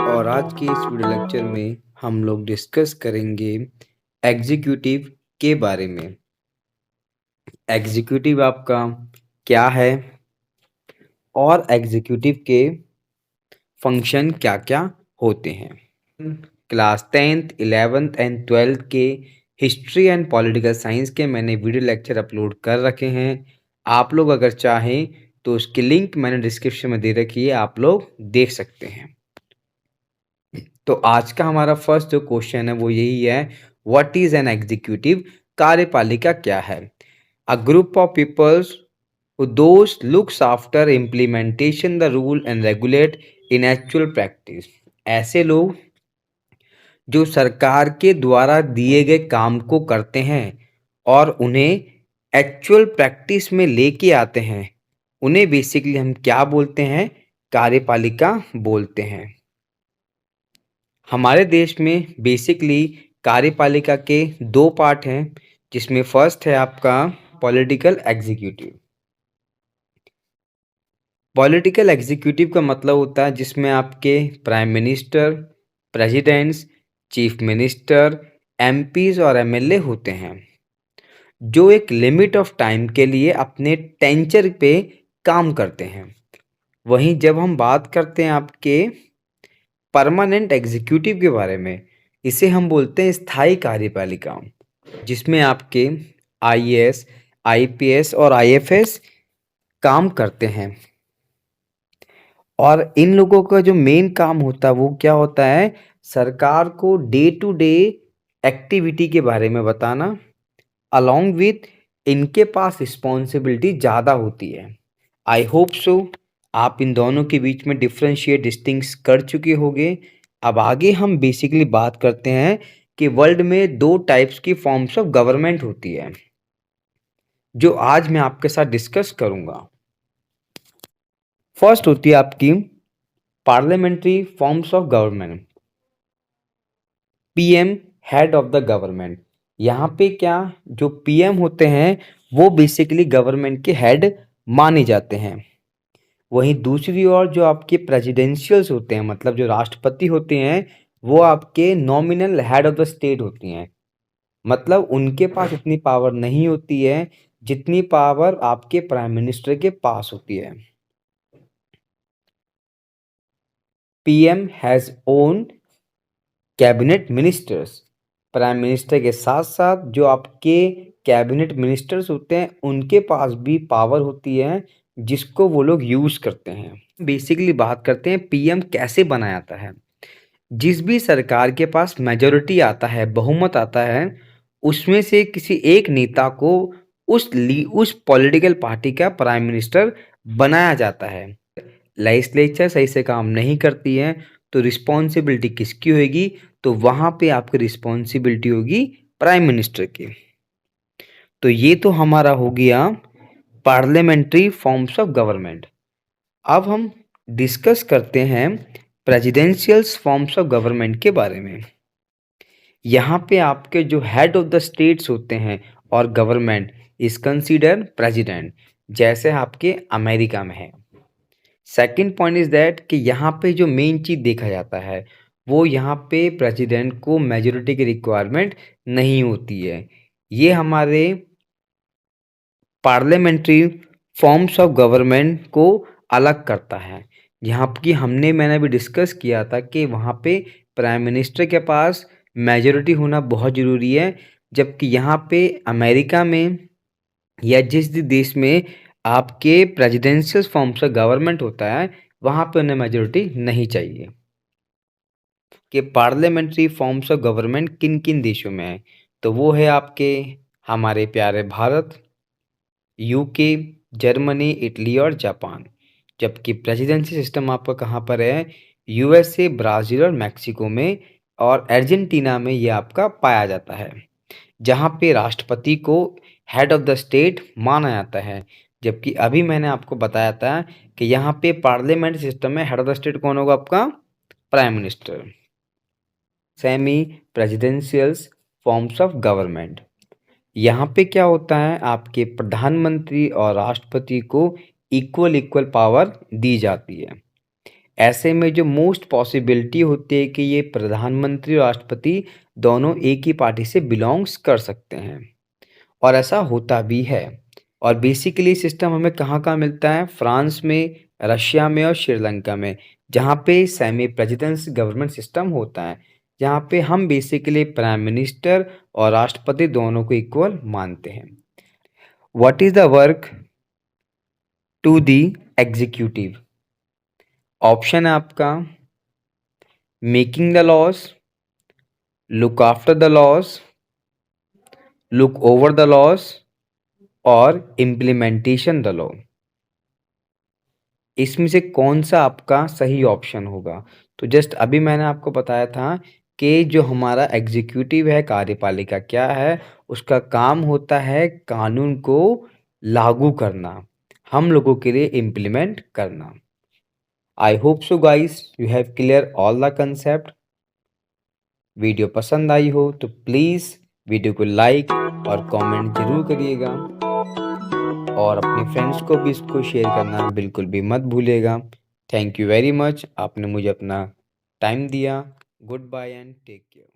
और आज के इस वीडियो लेक्चर में हम लोग डिस्कस करेंगे एग्जीक्यूटिव के बारे में। एग्जीक्यूटिव आपका क्या है और एग्जीक्यूटिव के फंक्शन क्या क्या होते हैं। Class 10th 11th and 12th के हिस्ट्री एंड पॉलिटिकल साइंस के मैंने वीडियो लेक्चर अपलोड कर रखे हैं। आप लोग अगर चाहें तो उसकी लिंक मैंने डिस्क्रिप्शन में दे रखी है, आप लोग देख सकते हैं। तो आज का हमारा फर्स्ट जो क्वेश्चन है वो यही है, व्हाट इज एन एग्जीक्यूटिव? कार्यपालिका क्या है? A group of peoples those looks after implementation the rule and regulate in actual practice. ऐसे लोग जो सरकार के द्वारा दिए गए काम को करते हैं और उन्हें एक्चुअल प्रैक्टिस में लेके आते हैं, उन्हें बेसिकली हम क्या बोलते हैं? कार्यपालिका बोलते हैं। हमारे देश में बेसिकली कार्यपालिका के दो पार्ट हैं, जिसमें फर्स्ट है आपका पॉलिटिकल एग्जीक्यूटिव। पॉलिटिकल एग्जीक्यूटिव का मतलब होता है जिसमें आपके prime minister, presidents, chief minister, MPs और एमएलए होते हैं, जो एक लिमिट ऑफ टाइम के लिए अपने टेंचर पे काम करते हैं। वहीं जब हम बात करते हैं आपके परमानेंट एग्जीक्यूटिव के बारे में, इसे हम बोलते हैं स्थायी कार्यपालिका, जिसमें आपके आईएएस, आईपीएस और आईएफएस काम करते हैं। और इन लोगों का जो मेन काम होता है वो क्या होता है? सरकार को डे टू डे एक्टिविटी के बारे में बताना, अलॉन्ग विथ इनके पास रिस्पॉन्सिबिलिटी ज़्यादा होती है। आई होप सो आप इन दोनों के बीच में डिफ्रेंशिएट डिस्टिंक्स कर चुके होंगे। अब आगे हम बेसिकली बात करते हैं कि वर्ल्ड में दो टाइप्स की फॉर्म्स ऑफ गवर्नमेंट होती है, जो आज मैं आपके साथ डिस्कस करूंगा। फर्स्ट होती है आपकी parliamentary forms of government, PM, head of the government. यहाँ पे क्या, जो पीएम होते हैं वो बेसिकली गवर्नमेंट के हेड माने जाते हैं। वहीं दूसरी ओर जो आपके प्रेसिडेंशियल्स होते हैं, मतलब जो राष्ट्रपति होते हैं, वो आपके nominal head of the state होती हैं। मतलब उनके पास इतनी पावर नहीं होती है जितनी पावर आपके प्राइम मिनिस्टर के पास होती है। PM has own cabinet ministers. Prime minister के साथ साथ जो आपके कैबिनेट मिनिस्टर्स होते हैं उनके पास भी पावर होती है, जिसको वो लोग यूज करते हैं। बेसिकली बात करते हैं पीएम कैसे बनाया जाता है। जिस भी सरकार के पास मेजोरिटी आता है, बहुमत आता है, उसमें से किसी एक नेता को उस पॉलिटिकल पार्टी का प्राइम मिनिस्टर बनाया जाता है। लेजिस्लेचर सही से काम नहीं करती है तो रिस्पॉन्सिबिलिटी किसकी होगी? तो वहाँ पे आपकी रिस्पॉन्सिबिलिटी होगी प्राइम मिनिस्टर की। तो ये तो हमारा हो गया पार्लियामेंट्री फॉर्म्स ऑफ गवर्नमेंट। अब हम डिस्कस करते हैं प्रेसिडेंशियल फॉर्म्स ऑफ गवर्नमेंट के बारे में। यहाँ पे आपके जो हेड ऑफ द स्टेट्स होते हैं और गवर्नमेंट इज कंसीडर प्रेसिडेंट, जैसे आपके अमेरिका में है। सेकंड पॉइंट इज दैट कि यहाँ पे जो मेन चीज़ देखा जाता है वो यहाँ पे प्रेसिडेंट को मेजोरिटी की रिक्वायरमेंट नहीं होती है। ये हमारे पार्लियामेंट्री फॉर्म्स ऑफ गवर्नमेंट को अलग करता है। यहाँ की मैंने भी डिस्कस किया था कि वहाँ पे प्राइम मिनिस्टर के पास मेजोरिटी होना बहुत ज़रूरी है, जबकि यहाँ पे अमेरिका में या जिस भी देश में आपके प्रेसिडेंशियल फॉर्म्स ऑफ गवर्नमेंट होता है वहाँ पे उन्हें मेजोरिटी नहीं चाहिए। कि पार्लियामेंट्री फॉर्म्स ऑफ गवर्नमेंट किन किन देशों में है, तो वो है आपके हमारे प्यारे भारत, यूके, जर्मनी, इटली और जापान। जबकि प्रेसिडेंसी सिस्टम आपका कहाँ पर है? यूएसए, ब्राज़ील और मैक्सिको में और अर्जेंटीना में ये आपका पाया जाता है, जहाँ पे राष्ट्रपति को हेड ऑफ द स्टेट माना जाता है। जबकि अभी मैंने आपको बताया था कि यहाँ पे पार्लियामेंट सिस्टम में हेड ऑफ द स्टेट कौन होगा? आपका prime minister. Semi presidentials forms of government, यहाँ पे क्या होता है, आपके प्रधानमंत्री और राष्ट्रपति को इक्वल पावर दी जाती है। ऐसे में जो मोस्ट पॉसिबिलिटी होती है कि ये प्रधानमंत्री और राष्ट्रपति दोनों एक ही पार्टी से बिलोंग्स कर सकते हैं और ऐसा होता भी है। और बेसिकली सिस्टम हमें कहाँ-कहाँ मिलता है? फ्रांस में, रशिया में और श्रीलंका में, जहाँ पे सेमी प्रेसिडेंसी गवर्नमेंट सिस्टम होता है, जहाँ पे हम बेसिकली प्राइम मिनिस्टर और राष्ट्रपति दोनों को इक्वल मानते हैं। What is the work to the executive? Option है आपका making the laws, look after the laws, look over the laws और इम्प्लीमेंटेशन द लॉ। इसमें से कौन सा आपका सही ऑप्शन होगा? तो जस्ट अभी मैंने आपको बताया था कि जो हमारा एग्जीक्यूटिव है, कार्यपालिका क्या है, उसका काम होता है कानून को लागू करना, हम लोगों के लिए इम्प्लीमेंट करना। I hope so guys you have clear all the concept. Video पसंद आई हो तो प्लीज़ वीडियो को लाइक और कमेंट ज़रूर करिएगा और अपने फ्रेंड्स को भी इसको शेयर करना बिल्कुल भी मत भूलिएगा। थैंक यू वेरी मच, आपने मुझे अपना टाइम दिया। Good bye and take care.